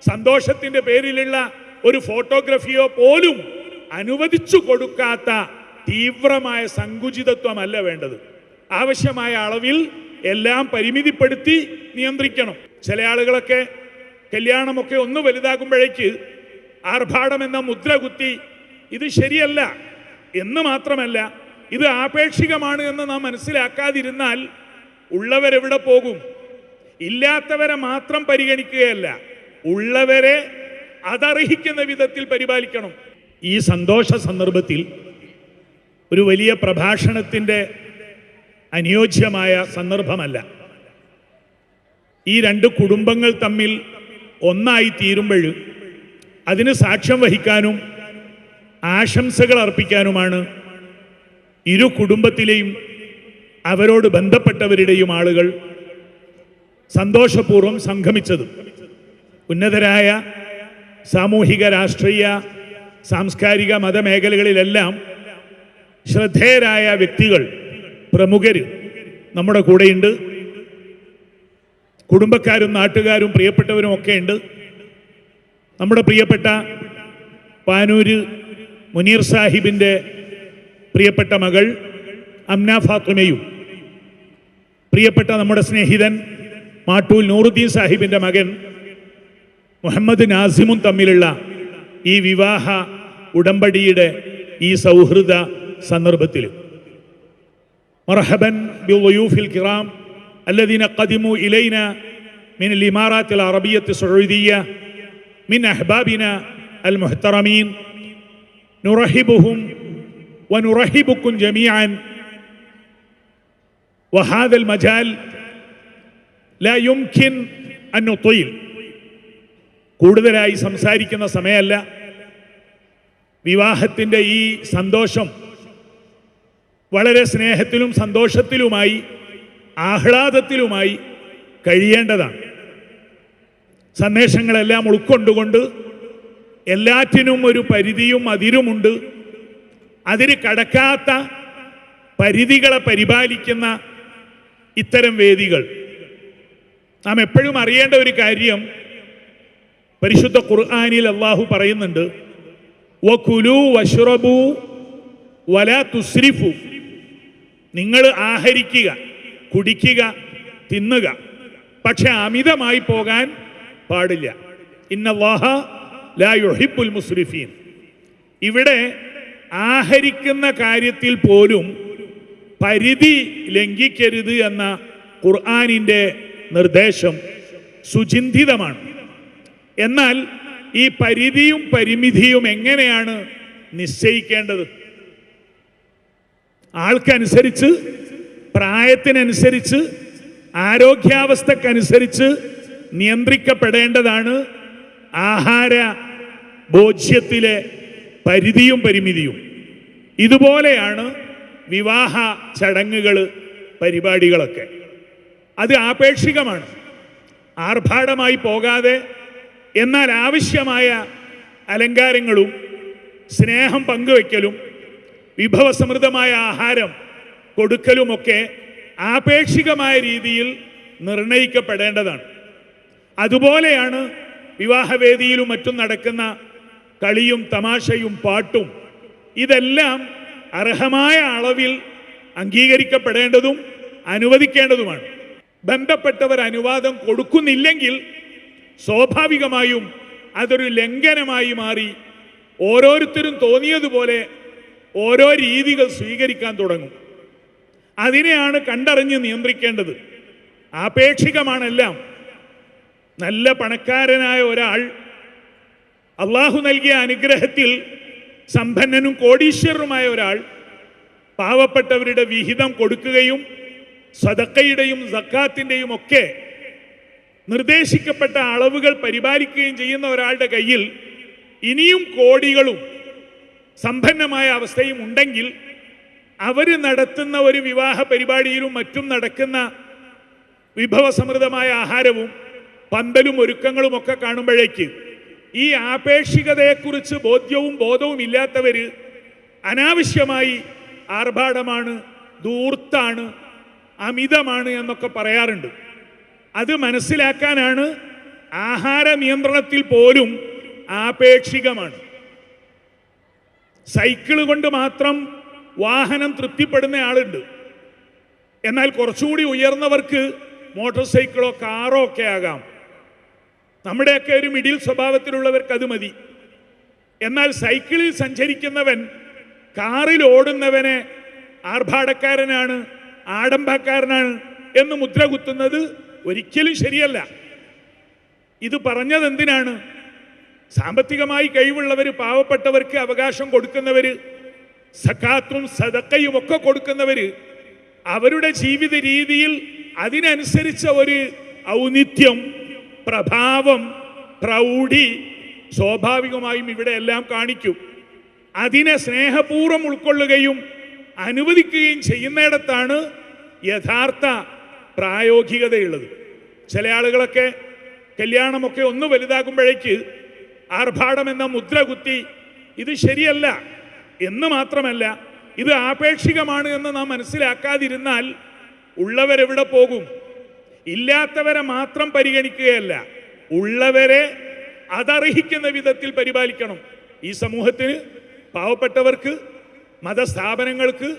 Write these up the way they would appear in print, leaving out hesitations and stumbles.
സന്തോഷത്തിൻ്റെ പേരിലുള്ള ഒരു ഫോട്ടോഗ്രാഫിയോ പോലും അനുവദിച്ചു കൊടുക്കാത്ത തീവ്രമായ സങ്കുചിതത്വമല്ല വേണ്ടത്. ആവശ്യമായ അളവിൽ എല്ലാം പരിമിതിപ്പെടുത്തി നിയന്ത്രിക്കണം. ചില ആളുകളൊക്കെ കല്യാണമൊക്കെ ഒന്ന് വലുതാകുമ്പോഴേക്ക് ആർഭാടം എന്ന മുദ്ര കുത്തി ഇത് ശരിയല്ല എന്ന് മാത്രമല്ല, ഇത് ആപേക്ഷികമാണ് എന്ന് നാം മനസ്സിലാക്കാതിരുന്നാൽ ഉള്ളവരെവിടെ പോകും? ഇല്ലാത്തവരെ മാത്രം പരിഗണിക്കുകയല്ല, ഉള്ളവരെ അതർഹിക്കുന്ന വിധത്തിൽ പരിപാലിക്കണം. ഈ സന്തോഷ സന്ദർഭത്തിൽ ഒരു വലിയ പ്രഭാഷണത്തിൻ്റെ അനുയോജ്യമായ സന്ദർഭമല്ല. ഈ രണ്ട് കുടുംബങ്ങൾ തമ്മിൽ ഒന്നായി തീരുമ്പോൾ അതിന് സാക്ഷ്യം വഹിക്കാനും ആശംസകൾ അർപ്പിക്കാനുമാണ് ഇരു കുടുംബത്തിലെയും അവരോട് ബന്ധപ്പെട്ടവരുടെയും ആളുകൾ സന്തോഷപൂർവ്വം സംഗമിച്ചത്. ഉന്നതരായ സാമൂഹിക, രാഷ്ട്രീയ, സാംസ്കാരിക, മതമേഖലകളിലെല്ലാം ശ്രദ്ധേയരായ വ്യക്തികൾ, പ്രമുഖർ നമ്മുടെ കൂടെയുണ്ട്. കുടുംബക്കാരും നാട്ടുകാരും പ്രിയപ്പെട്ടവരും ഒക്കെ ഉണ്ട്. നമ്മുടെ പ്രിയപ്പെട്ട പാനൂര് മുനീർ സാഹിബിൻ്റെ പ്രിയപ്പെട്ട മകൾ അംന ഫാത്തിമയും പ്രിയപ്പെട്ട നമ്മുടെ സ്നേഹിതൻ മാട്ടൂൽ നൂറുദ്ദീൻ സാഹിബിൻ്റെ മകൻ മുഹമ്മദ് നാസിമും തമ്മിലുള്ള ഈ വിവാഹ ഉടമ്പടിയുടെ ഈ സൗഹൃദ സന്ദർഭത്തിൽ മർഹബൻ ബിദ്ദുയൂഫിൽ കിറാം الذين قدموا إلينا من الإمارات العربية السعودية من أحبابنا المحترمين نرحبهم ونرحبكم جميعا. وهذا المجال لا يمكن أن نطيل. കൂടുതലായി സംസാരിക്കുന്ന സമയമല്ല. വിവാഹത്തിൻ്റെ ഈ സന്തോഷം വളരെ സ്നേഹത്തിലും സന്തോഷത്തിലുമായി ആഹ്ലാദത്തിലുമായി കഴിയേണ്ടതാണ്. സന്ദേശങ്ങളെല്ലാം ഉൾക്കൊണ്ടുകൊണ്ട് എല്ലാറ്റിനും ഒരു പരിധിയും അതിരുമുണ്ട്. അതിന് കടക്കാത്ത പരിധികളെ പരിപാലിക്കുന്ന ഇത്തരം വേദികൾ നാം എപ്പോഴും അറിയേണ്ട ഒരു കാര്യം, പരിശുദ്ധ ഖുർആനിൽ അല്ലാഹു പറയുന്നുണ്ട്, വകുലു വശ്റബു വലാ തുസ്രിഫു. നിങ്ങൾ ആഹരിക്കുക, കുടിക്കുക, തിന്നുക, പക്ഷെ അമിതമായി പോകാൻ പാടില്ല. ഇന്നല്ലാഹ ലാ യുഹിബ്ബുൽ മുസ്രിഫീൻ. ഇവിടെ ആഹരിക്കുന്ന കാര്യത്തിൽ പോലും പരിധി ലംഘിക്കരുത് എന്ന ഖുർആനിൻ്റെ നിർദ്ദേശം സുചിന്തിതമാണ്. എന്നാൽ ഈ പരിധിയും പരിമിതിയും എങ്ങനെയാണ് നിശ്ചയിക്കേണ്ടത്? ആൾക്കനുസരിച്ച്, പ്രായത്തിനനുസരിച്ച്, ആരോഗ്യാവസ്ഥക്കനുസരിച്ച് നിയന്ത്രിക്കപ്പെടേണ്ടതാണ് ആഹാര ഭോജ്യത്തിലെ പരിധിയും പരിമിതിയും. ഇതുപോലെയാണ് വിവാഹ ചടങ്ങുകൾ, പരിപാടികളൊക്കെ. അത് ആപേക്ഷികമാണ്, ആർഭാടമായി പോകാതെ എന്നാൽ ആവശ്യമായ അലങ്കാരങ്ങളും സ്നേഹം പങ്കുവയ്ക്കലും വിഭവസമൃദ്ധമായ ആഹാരം കൊടുക്കലുമൊക്കെ ആപേക്ഷികമായ രീതിയിൽ നിർണയിക്കപ്പെടേണ്ടതാണ്. അതുപോലെയാണ് വിവാഹവേദിയിലും മറ്റും നടക്കുന്ന കളിയും തമാശയും പാട്ടും. ഇതെല്ലാം അർഹമായ അളവിൽ അംഗീകരിക്കപ്പെടേണ്ടതും അനുവദിക്കേണ്ടതുമാണ്. ബന്ധപ്പെട്ടവർ അനുവാദം കൊടുക്കുന്നില്ലെങ്കിൽ സ്വാഭാവികമായും അതൊരു ലംഘനമായി മാറി ഓരോരുത്തരും തോന്നിയതുപോലെ ഓരോ രീതികൾ സ്വീകരിക്കാൻ തുടങ്ങും. അതിനെയാണ് കണ്ടറിഞ്ഞ് നിയന്ത്രിക്കേണ്ടത്. ആപേക്ഷികമാണെല്ലാം. നല്ല പണക്കാരനായ ഒരാൾ അള്ളാഹു നൽകിയ അനുഗ്രഹത്തിൽ സമ്പന്നനും കോടീശ്വരനുമായ ഒരാൾ പാവപ്പെട്ടവരുടെ വിഹിതം കൊടുക്കുകയും സദഖയുടെയും സക്കാത്തിൻ്റെയും ഒക്കെ നിർദ്ദേശിക്കപ്പെട്ട അളവുകൾ പരിപാലിക്കുകയും ചെയ്യുന്ന ഒരാളുടെ കയ്യിൽ ഇനിയും കോടികളും സമ്പന്നമായ അവസ്ഥയും ഉണ്ടെങ്കിൽ അവർ നടത്തുന്ന ഒരു വിവാഹ പരിപാടിയിലും മറ്റും നടക്കുന്ന വിഭവസമൃദ്ധമായ ആഹാരവും പന്തലും ഒരുക്കങ്ങളും ഒക്കെ കാണുമ്പോഴേക്ക് ഈ ആപേക്ഷികതയെക്കുറിച്ച് ബോധവും ഇല്ലാത്തവർ അനാവശ്യമായി ആർഭാടമാണ്, ധൂർത്താണ്, അമിതമാണ് എന്നൊക്കെ പറയാറുണ്ട്. അത് മനസ്സിലാക്കാനാണ് ആഹാര നിയന്ത്രണത്തിൽ പോലും ആപേക്ഷികമാണ്. സൈക്കിൾ കൊണ്ട് മാത്രം വാഹനം തൃപ്തിപ്പെടുന്ന ആളുണ്ട്. എന്നാൽ കുറച്ചുകൂടി ഉയർന്നവർക്ക് മോട്ടോർ സൈക്കിളോ കാറോ ഒക്കെ ആകാം. നമ്മുടെയൊക്കെ ഒരു മിഡിൽ സ്വഭാവത്തിലുള്ളവർക്ക് അത് മതി. എന്നാൽ സൈക്കിളിൽ സഞ്ചരിക്കുന്നവൻ കാറിൽ ഓടുന്നവനെ ആർഭാടക്കാരനാണ്, ആഡംബരക്കാരനാണ് എന്ന് മുദ്ര കുത്തുന്നത് ഒരിക്കലും ശരിയല്ല. ഇത് പറഞ്ഞത് എന്തിനാണ്? സാമ്പത്തികമായി കഴിവുള്ളവർ, പാവപ്പെട്ടവർക്ക് അവകാശം കൊടുക്കുന്നവർ, സക്കാത്തും സദക്കയും ഒക്കെ കൊടുക്കുന്നവർ അവരുടെ ജീവിത രീതിയിൽ അതിനനുസരിച്ച ഒരു ഔന്നിത്യം, പ്രഭാവം, പ്രൗഢി സ്വാഭാവികമായും ഇവിടെ എല്ലാം കാണിക്കും. അതിനെ സ്നേഹപൂർവ്വം ഉൾക്കൊള്ളുകയും അനുവദിക്കുകയും ചെയ്യുന്നിടത്താണ് യഥാർത്ഥ പ്രായോഗികതയുള്ളത്. ചില ആളുകളൊക്കെ കല്യാണമൊക്കെ ഒന്ന് വലുതാകുമ്പോഴേക്ക് ആർഭാടം എന്ന മുദ്ര കുത്തി ഇത് ശരിയല്ല എന്ന് മാത്രമല്ല, ഇത് ആപേക്ഷികമാണ് എന്ന് നാം മനസ്സിലാക്കാതിരുന്നാൽ ഉള്ളവരെവിടെ പോകും? ഇല്ലാത്തവരെ മാത്രം പരിഗണിക്കുകയല്ല, ഉള്ളവരെ അതർഹിക്കുന്ന വിധത്തിൽ പരിപാലിക്കണം. ഈ സമൂഹത്തിന്, പാവപ്പെട്ടവർക്ക്, മതസ്ഥാപനങ്ങൾക്ക്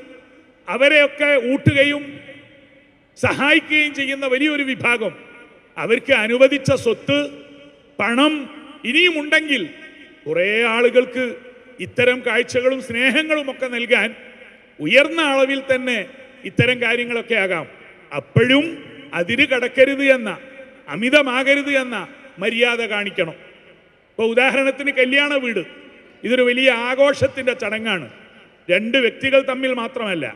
അവരെയൊക്കെ ഊട്ടുകയും സഹായിക്കുകയും ചെയ്യുന്ന വലിയൊരു വിഭാഗം, അവർക്ക് അനുവദിച്ച സ്വത്ത്, പണം ഇനിയുമുണ്ടെങ്കിൽ കുറേ ആളുകൾക്ക് ഇത്തരം കാഴ്ചകളും സ്നേഹങ്ങളും ഒക്കെ നൽകാൻ ഉയർന്ന അളവിൽ തന്നെ ഇത്തരം കാര്യങ്ങളൊക്കെ ആകാം. അപ്പോഴും അതിര് കടക്കരുത് എന്ന, അമിതമാകരുത് എന്ന മര്യാദ കാണിക്കണം. ഇപ്പോൾ ഉദാഹരണത്തിന് കല്യാണ വീട്, ഇതൊരു വലിയ ആഘോഷത്തിൻ്റെ ചടങ്ങാണ്. രണ്ട് വ്യക്തികൾ തമ്മിൽ മാത്രമല്ല,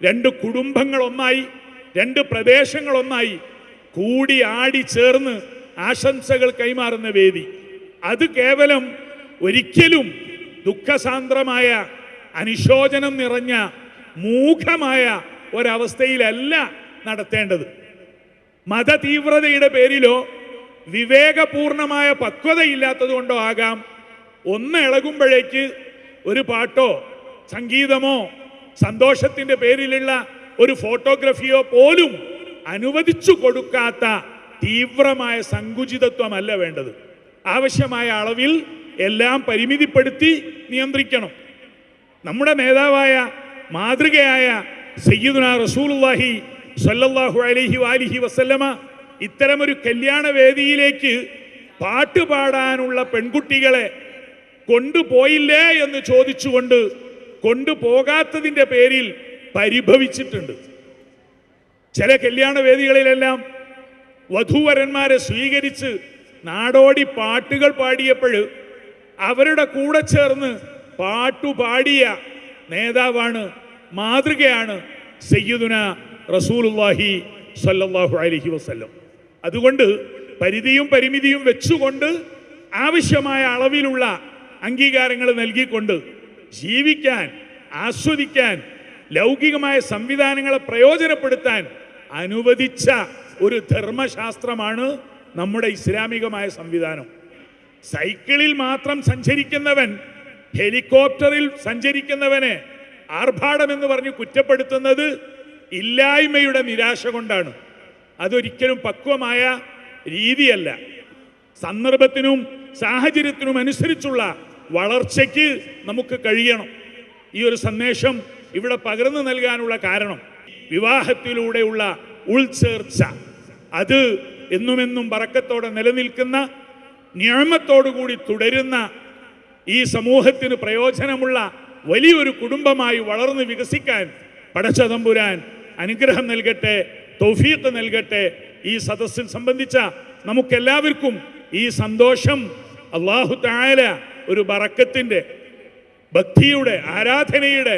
രണ്ട് കുടുംബങ്ങൾ ഒന്നായി, രണ്ട് പ്രദേശങ്ങൾ ഒന്നായി കൂടി ആടി ചേർന്ന് ആശംസകൾ കൈമാറുന്ന വേദി. അത് കേവലം ഒരിക്കലും ദുഃഖസാന്ദ്രമായ, അനുശോചനം നിറഞ്ഞ, മൂഖമായ ഒരവസ്ഥയിലല്ല നടത്തേണ്ടത്. മതതീവ്രതയുടെ പേരിലോ വിവേകപൂർണമായ പക്വതയില്ലാത്തത് കൊണ്ടോ ആകാം ഒന്ന് ഇളകുമ്പോഴേക്ക് ഒരു പാട്ടോ സംഗീതമോ സന്തോഷത്തിൻ്റെ പേരിലുള്ള ഒരു ഫോട്ടോഗ്രാഫിയോ പോലും അനുവദിച്ചു കൊടുക്കാത്ത തീവ്രമായ സങ്കുചിതത്വമല്ല വേണ്ടത്. ആവശ്യമായ അളവിൽ എല്ലാം പരിമിതിപ്പെടുത്തി നിയന്ത്രിക്കണം. നമ്മുടെ നേതാവായ, മാതൃകയായ സയ്യിദുനാ റസൂലുള്ളാഹി സ്വല്ലല്ലാഹു അലൈഹി വാലിഹി വസല്ലമ ഇത്തരമൊരു കല്യാണ വേദിയിലേക്ക് പാട്ടുപാടാനുള്ള പെൺകുട്ടികളെ കൊണ്ടുപോയില്ലേ എന്ന് ചോദിച്ചുകൊണ്ട് കൊണ്ടുപോകാത്തതിൻ്റെ പേരിൽ പരിഭവിച്ചിട്ടുണ്ട്. ചില കല്യാണ വേദികളിലെല്ലാം വധൂവരന്മാരെ സ്വീകരിച്ച് നാടോടി പാട്ടുകൾ പാടിയപ്പോൾ അവരുടെ കൂടെ ചേർന്ന് പാട്ടുപാടിയ നേതാവാണ്, മാതൃകയാണ് സയ്യിദുനാ റസൂലുള്ളാഹി സ്വല്ലല്ലാഹു അലൈഹി വസല്ലം. അതുകൊണ്ട് പരിധിയും പരിമിതിയും വെച്ചുകൊണ്ട് ആവശ്യമായ അളവിലുള്ള അംഗീകാരങ്ങൾ നൽകിക്കൊണ്ട് ജീവിക്കാൻ, ആസ്വദിക്കാൻ, ലൗകികമായ സംവിധാനങ്ങളെ പ്രയോജനപ്പെടുത്താൻ അനുവദിച്ച ഒരു ധർമ്മശാസ്ത്രമാണ് നമ്മുടെ ഇസ്ലാമികമായ സംവിധാനം. സൈക്കിളിൽ മാത്രം സഞ്ചരിക്കുന്നവൻ ഹെലികോപ്റ്ററിൽ സഞ്ചരിക്കുന്നവനെ ആർഭാടമെന്ന് പറഞ്ഞ് കുറ്റപ്പെടുത്തുന്നത് ഇല്ലായ്മയുടെ നിരാശ കൊണ്ടാണ്. അതൊരിക്കലും പക്വമായ രീതിയല്ല. സന്ദർഭത്തിനും സാഹചര്യത്തിനും അനുസരിച്ചുള്ള വളർച്ചയ്ക്ക് നമുക്ക് കഴിയണം. ഈ ഒരു സന്ദേശം ഇവിടെ പകർന്നു നൽകാനുള്ള കാരണം, വിവാഹത്തിലൂടെയുള്ള ഉൾച്ചേർച്ച, അത് എന്നുമെന്നും ബറക്കത്തോടെ നിലനിൽക്കുന്ന, നിഅമത്തോടുകൂടി തുടരുന്ന, ഈ സമൂഹത്തിന് പ്രയോജനമുള്ള വലിയൊരു കുടുംബമായി വളർന്ന് വികസിക്കാൻ പടച്ച തമ്പുരാൻ അനുഗ്രഹം നൽകട്ടെ, തൗഫീഖ് നൽകട്ടെ. ഈ സദസ്സിൽ സംബന്ധിച്ച നമുക്കെല്ലാവർക്കും ഈ സന്തോഷം അല്ലാഹു തആല ഒരു ബറക്കത്തിൻ്റെ, ഭക്തിയുടെ, ആരാധനയുടെ,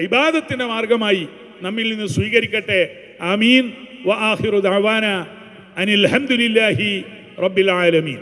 ഇബാദത്തിൻ്റെ മാർഗമായി നമ്മിൽ നിന്ന് സ്വീകരിക്കട്ടെ. ആമീൻ. വ ആഖിറു ദഅവാന അനിൽ ഹംദുലില്ലാഹി റബ്ബിൽ ആലമീൻ.